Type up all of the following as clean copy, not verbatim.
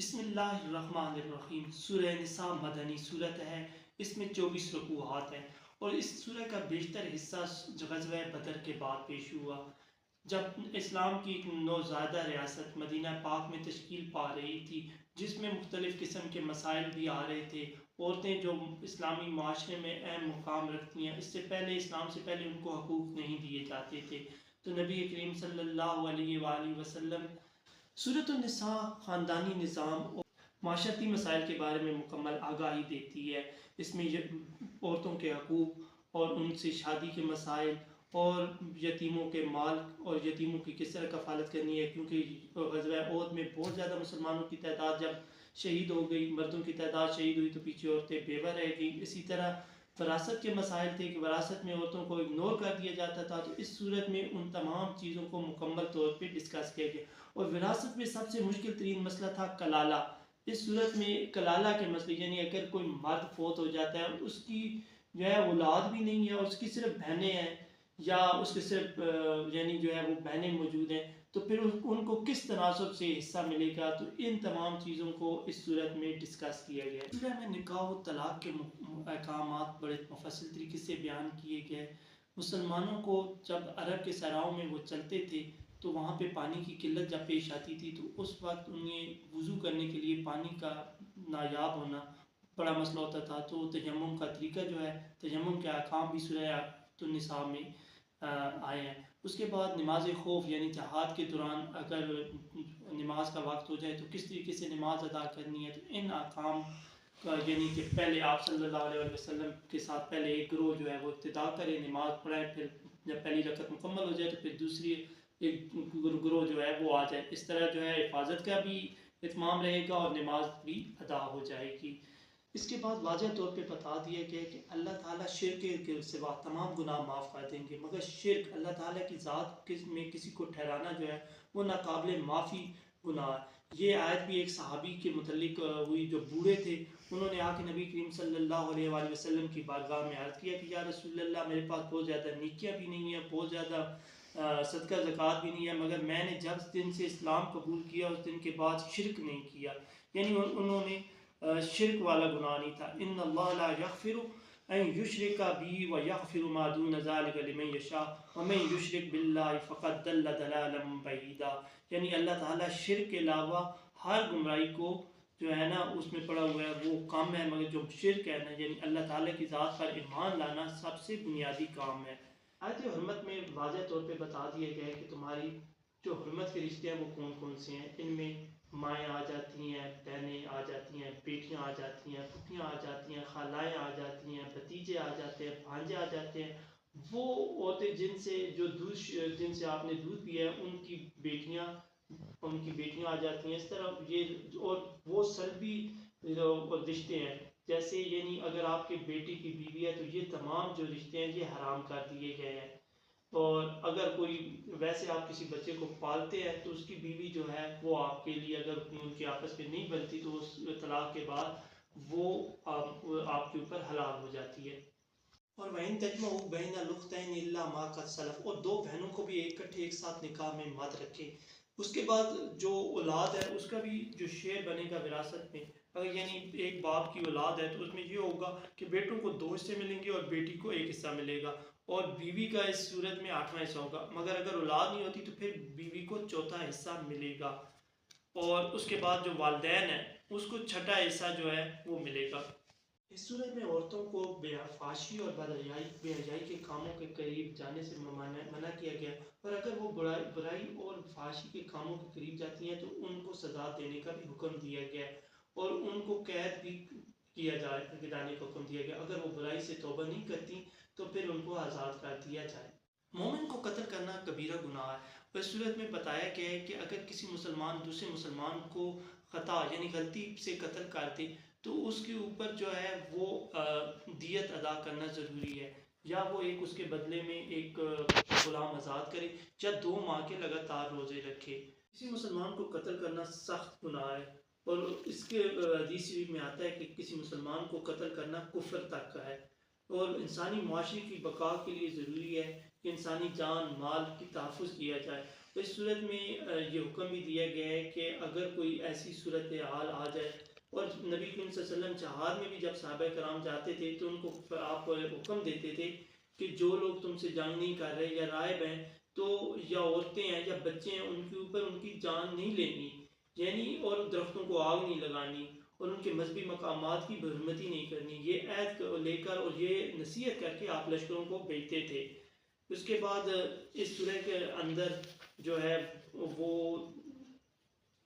بسم اللہ الرحمن الرحیم۔ سورہ نساء مدنی صورت ہے۔ اس میں 24 رکوعات ہیں اور اس سورہ کا بیشتر حصہ غزوہ بدر کے بعد پیش ہوا، جب اسلام کی ایک نوزائیدہ ریاست مدینہ پاک میں تشکیل پا رہی تھی، جس میں مختلف قسم کے مسائل بھی آ رہے تھے۔ عورتیں جو اسلامی معاشرے میں اہم مقام رکھتی ہیں، اس سے پہلے اسلام سے پہلے ان کو حقوق نہیں دیے جاتے تھے، تو نبی کریم صلی اللہ علیہ وآلہ وسلم سورۃ النساء خاندانی نظام اور معاشرتی مسائل کے بارے میں مکمل آگاہی دیتی ہے۔ اس میں عورتوں کے حقوق اور ان سے شادی کے مسائل اور یتیموں کے مال اور یتیموں کی کس طرح کفالت کرنی ہے، کیونکہ غزوہ احد میں بہت زیادہ مسلمانوں کی تعداد جب شہید ہو گئی، مردوں کی تعداد شہید ہوئی تو پیچھے عورتیں بیوہ رہ گئیں۔ اسی طرح وراثت کے مسائل تھے کہ وراثت میں عورتوں کو اگنور کر دیا جاتا تھا، تو اس صورت میں ان تمام چیزوں کو مکمل طور پہ ڈسکس کیا گیا۔ اور وراثت میں سب سے مشکل ترین مسئلہ تھا کلالہ۔ اس صورت میں کلالہ کے مسئلے یعنی اگر کوئی مرد فوت ہو جاتا ہے اور اس کی جو ہے اولاد بھی نہیں ہے اور اس کی صرف بہنیں ہیں یا اس کے صرف یعنی جو ہے وہ بہنیں موجود ہیں، تو پھر ان کو کس تناسب سے حصہ ملے گا، تو ان تمام چیزوں کو اس صورت میں ڈسکس کیا گیا ہے۔ سورہ میں نکاح و طلاق کے احکامات بڑے مفصل طریقے سے بیان کیے گئے۔ مسلمانوں کو جب عرب کے صحراؤں میں وہ چلتے تھے تو وہاں پہ پانی کی قلت جب پیش آتی تھی تو اس وقت انہیں وضو کرنے کے لیے پانی کا نایاب ہونا بڑا مسئلہ ہوتا تھا، تو تیمم کا طریقہ جو ہے، تیمم کے احکام بھی سورہ النساء میں آئے ہیں۔ اس کے بعد نماز خوف یعنی جہاد کے دوران اگر نماز کا وقت ہو جائے تو کس طریقے سے نماز ادا کرنی ہے، تو ان احکام کا یعنی کہ پہلے آپ صلی اللہ علیہ وسلم کے ساتھ پہلے ایک گروہ جو ہے وہ ابتدا کرے، نماز پڑھائے، پھر جب پہلی رکعت مکمل ہو جائے تو پھر دوسری ایک گروہ جو ہے وہ آ جائے۔ اس طرح جو ہے حفاظت کا بھی اہتمام رہے گا اور نماز بھی ادا ہو جائے گی۔ اس کے بعد واضح طور پہ بتا دیا گیا کہ اللہ تعالیٰ شرک کے سوا تمام گناہ معاف کر دیں گے، مگر شرک اللہ تعالیٰ کی ذات میں کسی کو ٹھہرانا جو ہے وہ ناقابل معافی گناہ ہے۔ یہ آیت بھی ایک صحابی کے متعلق ہوئی جو بوڑھے تھے، انہوں نے آ کے نبی کریم صلی اللہ علیہ وآلہ وسلم کی بارگاہ میں عرض کیا کہ یا رسول اللہ، میرے پاس بہت زیادہ نیکیاں بھی نہیں ہیں، بہت زیادہ صدقہ زکوٰۃ بھی نہیں ہے، مگر میں نے جب دن سے اسلام قبول کیا اس دن کے بعد شرک نہیں کیا، یعنی انہوں نے شرک والا گناہ نہیں تھا۔ ان اللہ لا یغفر ان یشرک بہ ویغفر ما دون ذلک لمن یشاء ومن یشرک باللہ فقد ضل ضلالا بعیدا، یعنی اللہ تعالیٰ شرک کے علاوہ ہر گمراہی کو جو ہے نا اس میں پڑا ہوا ہے وہ کام ہے، مگر جو شرک ہے نا یعنی اللہ تعالیٰ کی ذات پر ایمان لانا سب سے بنیادی کام ہے۔ آیت حرمت میں واضح طور پہ بتا دیا گیا ہے کہ تمہاری جو حرمت کے رشتے ہیں وہ کون کون سے ہیں۔ ان میں مائیں آ جاتی ہیں، بہنیں آ جاتی ہیں، بیٹیاں آ جاتی ہیں، پھوپھیاں آ جاتی ہیں، خالائیں آ جاتی ہیں، بھتیجے آ جاتے ہیں، بھانجے آ جاتے ہیں۔ وہ عورتیں جن سے آپ نے دودھ پیا ہے ان کی بیٹیاں آ جاتی ہیں۔ اس طرح یہ اور وہ سلبی رشتے ہیں، جیسے یعنی اگر آپ کے بیٹی کی بیوی ہے تو یہ تمام جو رشتے ہیں یہ حرام کر دیے گئے ہیں۔ اور اگر کوئی ویسے آپ کسی بچے کو پالتے ہیں تو اس کی بیوی جو ہے وہ آپ کے لیے اگر ان کی آپس میں نہیں بنتی تو اس طلاق کے بعد وہ آپ کے اوپر حلال ہو جاتی ہے۔ اور وَإِن تَجْمَعُوا بَيْنَ الْأُخْتَيْنِ إِلَّا مَا قَدْ سَلَفَ، اور دو بہنوں کو بھی ایک ساتھ نکاح میں مت رکھے۔ اس کے بعد جو اولاد ہے اس کا بھی جو شیئر بنے گا وراثت میں، اگر یعنی ایک باپ کی اولاد ہے تو اس میں یہ ہوگا کہ بیٹوں کو 2 حصے ملیں گے اور بیٹی کو 1 حصہ ملے گا، اور بیوی کا اس صورت میں 8واں حصہ ہوگا، مگر اگر اولاد نہیں ہوتی تو پھر بیوی کو 4تھا حصہ ملے گا، اور اس کے بعد جو والدین ہیں اس کو 6ٹھا حصہ جو ہے وہ ملے گا۔ اس صورت میں عورتوں کو فحاشی اور بے حیائی کے کاموں کے قریب جانے سے منع کیا گیا، اور اگر وہ برائی اور فحاشی کے کاموں کے قریب جاتی ہیں تو ان کو سزا دینے کا بھی حکم دیا گیا، اور ان کو قید بھی جانے کا حکم دیا گیا۔ اگر وہ برائی سے توبہ نہیں کرتی تو پھر ان کو آزاد کر دیا جائے۔ مومن کو قتل کرنا کبیرہ گناہ ہے، اور اس صورت میں بتایا گیا ہے کہ اگر کسی مسلمان دوسرے مسلمان کو خطا یعنی غلطی سے قتل کر دے تو اس کے اوپر جو ہے وہ دیت ادا کرنا ضروری ہے، یا وہ اس کے بدلے میں ایک غلام آزاد کرے یا 2 ماہ کے لگاتار روزے رکھے۔ کسی مسلمان کو قتل کرنا سخت گناہ ہے، اور اس کے حدیث شریف میں آتا ہے کہ کسی مسلمان کو قتل کرنا کفر تک کا ہے، اور انسانی معاشرے کی بقا کے لیے ضروری ہے کہ انسانی جان مال کی تحفظ کیا جائے، تو اس صورت میں یہ حکم بھی دیا گیا ہے کہ اگر کوئی ایسی صورت حال آ جائے، اور نبی کریم صلی اللہ علیہ وسلم جہاد میں بھی جب صحابہ کرام جاتے تھے تو ان کو آپ حکم دیتے تھے کہ جو لوگ تم سے جنگ نہیں کر رہے یا رائب ہیں، تو یا عورتیں ہیں یا بچے ہیں، ان کے اوپر ان کی جان نہیں لینی، یعنی اور درختوں کو آگ نہیں لگانی، اور ان کے مذہبی مقامات کی برحرمتی نہیں کرنی۔ یہ عہد لے کر اور یہ نصیحت کر کے آپ لشکروں کو بھیجتے تھے۔ اس کے بعد اس سورہ کے اندر جو ہے وہ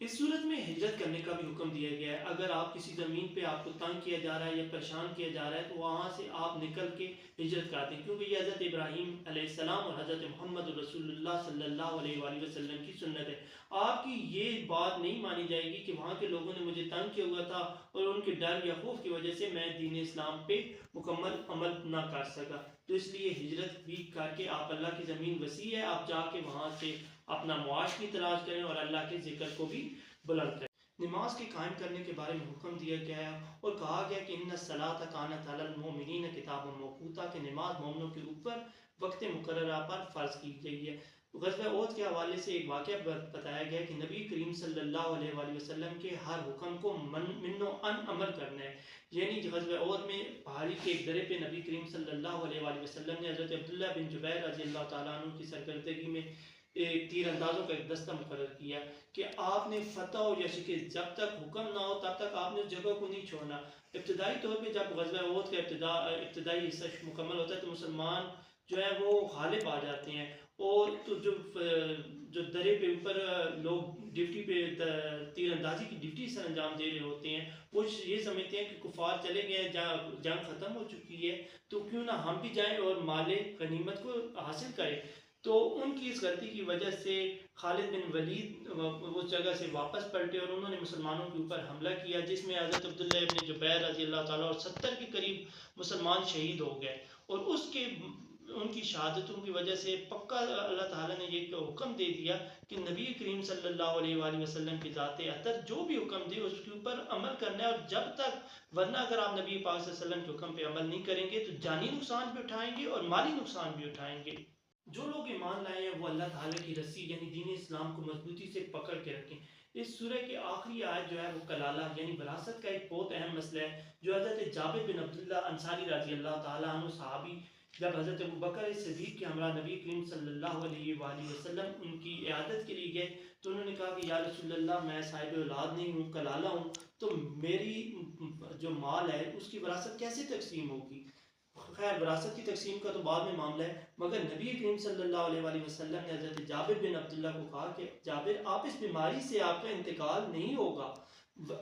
اس صورت میں ہجرت کرنے کا بھی حکم دیا گیا ہے۔ اگر آپ کسی زمین پہ آپ کو تنگ کیا جا رہا ہے یا پریشان کیا جا رہا ہے تو وہاں سے آپ نکل کے ہجرت کر دیں، کیونکہ یہ حضرت ابراہیم علیہ السلام اور حضرت محمد رسول اللہ صلی اللہ علیہ وآلہ وسلم کی سنت ہے۔ آپ کی یہ بات نہیں مانی جائے گی کہ وہاں کے لوگوں نے مجھے تنگ کیا ہوا تھا اور ان کے ڈر یا خوف کی وجہ سے میں دین اسلام پہ مکمل عمل نہ کر سکا، تو اس لیے ہجرت بھی کر کے آپ، اللہ کی زمین وسیع ہے، آپ جا کے وہاں سے اپنا معاش کی تلاش کریں اور اللہ کے ذکر کو بھی بلند کریں۔ نماز کے قائم کرنے کے بارے میں حکم دیا گیا ہے اور کہا گیا کہ ان الصلاۃ کانت علی المؤمنین کتابا موقوتا، کہ نماز مومنوں کے اوپر وقت مقررہ پر فرض کی گئی ہے۔ غزوہ احد کے حوالے سے ایک واقعہ بتایا گیا کہ نبی کریم صلی اللہ علیہ وآلہ وسلم کے ہر حکم کو من و ان عمل کرنا ہے، یعنی غزوہ احد میں پہاڑی کے ایک درے پہ نبی کریم صلی اللہ علیہ وآلہ وسلم نے حضرت عبداللہ بن جبیر رضی اللہ تعالیٰ عنہ کی سرکردگی میں ایک تیر اندازوں کا ایک دستہ مقرر کیا کہ آپ نے فتح ہو یا شکست، جب تک حکم نہ ہو تب تک آپ نے اس جگہ کو نہیں چھوڑنا۔ ابتدائی طور پہ جب غزوہ احد کا ابتدائی حصہ مکمل ہوتا ہے تو مسلمان جو ہے وہ غالب آ جاتے ہیں، اور تو جو درے پہ اوپر لوگ ڈیوٹی پہ تیر اندازی کی ڈیوٹی سر انجام دے رہے ہوتے ہیں، وہ یہ سمجھتے ہیں کہ کفار چلے گئے، جنگ ختم ہو چکی ہے، تو کیوں نہ ہم بھی جائیں اور مال غنیمت کو حاصل کریں۔ تو ان کی اس غلطی کی وجہ سے خالد بن ولید اس جگہ سے واپس پلٹے اور انہوں نے مسلمانوں کے اوپر حملہ کیا، جس میں حضرت عبداللہ ابن جبیر رضی اللہ تعالیٰ اور 70 کے قریب مسلمان شہید ہو گئے، اور ان کی شہادتوں کی وجہ سے پکا اللہ تعالیٰ نے یہ حکم دے دیا کہ نبی کریم صلی اللہ علیہ وآلہ وسلم کی ذات اطہر جو بھی حکم دے اس کے اوپر عمل کرنا ہے، اور جب تک، ورنہ اگر آپ نبی پاک صلی اللہ علیہ وسلم کے حکم پہ عمل نہیں کریں گے تو جانی نقصان بھی اٹھائیں گے اور مالی نقصان بھی اٹھائیں گے۔ جو لوگ ایمان لائے ہیں وہ اللہ تعالیٰ کی رسی یعنی دین اسلام کو مضبوطی سے پکڑ کے رکھیں۔ اس سورہ کے آخری آیت جو ہے وہ کلالہ یعنی وراثت کا ایک بہت اہم مسئلہ ہے، جو حضرت جابر بن عبداللہ انصاری رضی اللہ تعالیٰ عنہ صحابی جب حضرت ابوبکر صدیق کے ہمراہ نبی کریم صلی اللہ علیہ وآلہ وسلم ان کی عیادت کے لیے گئے تو انہوں نے کہا کہ یا رسول اللہ میں صاحب اولاد نہیں ہوں، کلالہ ہوں، تو میری جو مال ہے اس کی وراثت کیسے تقسیم ہوگی؟ خیر وراثت کی تقسیم کا تو بعد میں معاملہ ہے، مگر نبی کریم صلی اللہ علیہ وآلہ وسلم نے حضرت جابر بن عبداللہ کو کہا کہ جابر آپ اس بیماری سے آپ کا انتقال نہیں ہوگا۔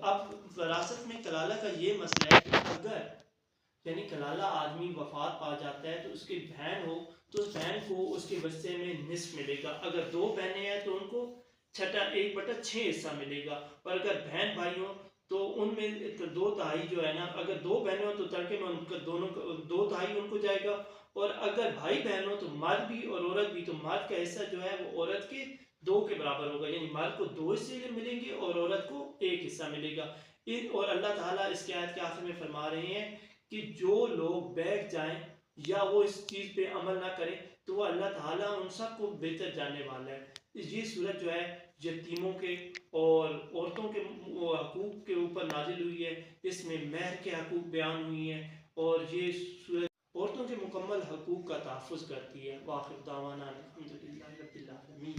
اب وراثت میں کلالہ کا یہ مسئلہ ہے کہ اگر یعنی کلالہ آدمی وفات پا جاتا ہے تو اس کی بہن ہو تو اس بہن کو اس کے ورثے میں نصف ملے گا، اگر دو بہنیں ہیں تو ان کو چھٹا 1/6 حصہ ملے گا، اور اگر بہن بھائی ہوں تو ان میں 2/3 جو ہے نا، اگر دو بہنیں ہوں تو ترکے میں ان کا دونوں 2/3 ان کو جائے گا، اور اگر بھائی بہن ہو تو مرد بھی اور عورت بھی، تو مرد کا حصہ جو ہے وہ عورت کے 2 کے برابر ہوگا، یعنی مرد کو 2 حصے ملیں گے اور عورت کو 1 حصہ ملے گا۔ اور اللہ تعالیٰ اس کے آیت کے آخر میں فرما رہے ہیں کہ جو لوگ بیٹھ جائیں یا وہ اس چیز پہ عمل نہ کریں تو وہ اللہ تعالیٰ ان سب کو بہتر جاننے والا ہے۔ یہ صورت جو ہے یتیموں کے اور عورتوں کے حقوق کے اوپر نازل ہوئی ہے، اس میں مہر کے حقوق بیان ہوئی ہیں، اور یہ صورت عورتوں کے مکمل حقوق کا تحفظ کرتی ہے۔ وآخر دعوانا الحمدللہ رب العالمین۔